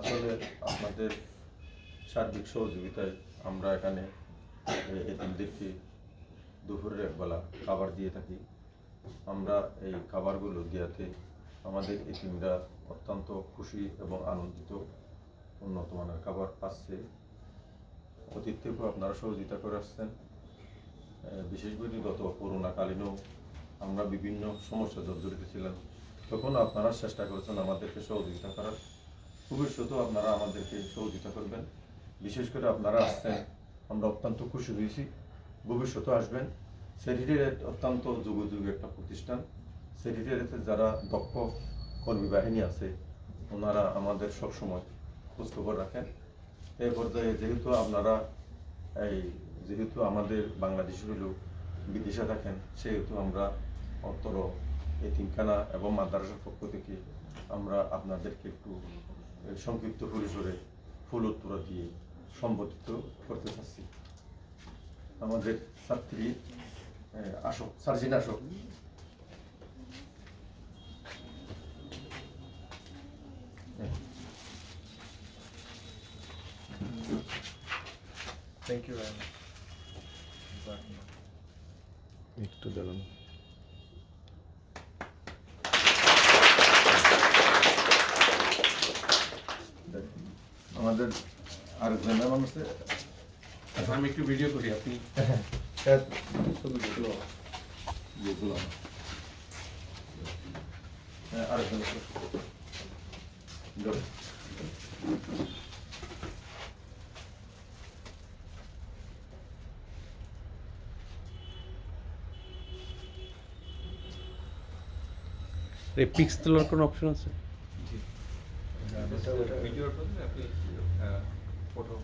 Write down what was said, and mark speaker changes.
Speaker 1: আসলে আপনাদের সার্বিক সহযোগিতায় আমরা এখানে এতিমদেরকে দুপুরের একবেলা খাবার দিয়ে থাকি। আমরা এই খাবারগুলো দেওয়াতে আমাদের এতিমরা অত্যন্ত খুশি এবং আনন্দিত, উন্নত মানের খাবার পাচ্ছে। অতীত থেকেও আপনারা সহযোগিতা করে আসছেন। বিশেষ করে গত করোনাকালীনও আমরা বিভিন্ন সমস্যা জর্জরিত ছিলাম, তখন আপনারা চেষ্টা করেছেন আমাদেরকে সহযোগিতা করার। ভবিষ্যতেও আপনারা আমাদেরকে সহযোগিতা করবেন। বিশেষ করে আপনারা আসছেন, আমরা অত্যন্ত খুশি হয়েছি। ভবিষ্যতেও আসবেন। সেক্রেটারিয়েট অত্যন্ত যুগ যুগে একটা প্রতিষ্ঠান। সেক্রেটারিয়েটে যারা দক্ষ কর্মী বাহিনী আছে, ওনারা আমাদের সবসময় খোঁজখবর রাখেন। এই পর্যায়ে যেহেতু আমাদের বাংলাদেশি হলেও বিদেশে থাকেন, সেহেতু আমরা অন্তর এতিমখানা এবং মাদ্রাসার পক্ষ থেকে আমরা আপনাদেরকে একটু সংক্ষিপ্ত পরিসরে ফুল উত্তরা দিয়ে সম্বোধিত করতে চাচ্ছি। আমাদের ছাত্রী আসো, সার্জিন আসো।
Speaker 2: Thank you very much.
Speaker 1: একটু দিলাম। আমাদের আরেকজন ম্যাম আছে,
Speaker 2: আমি একটু ভিডিও করি, আপনি
Speaker 1: শুধু যেগুলো আরেকজন আছে।
Speaker 3: পিক্স তোলার কোনো অপশন আছে?
Speaker 2: ভিডিওর বদলে আপনি ফটো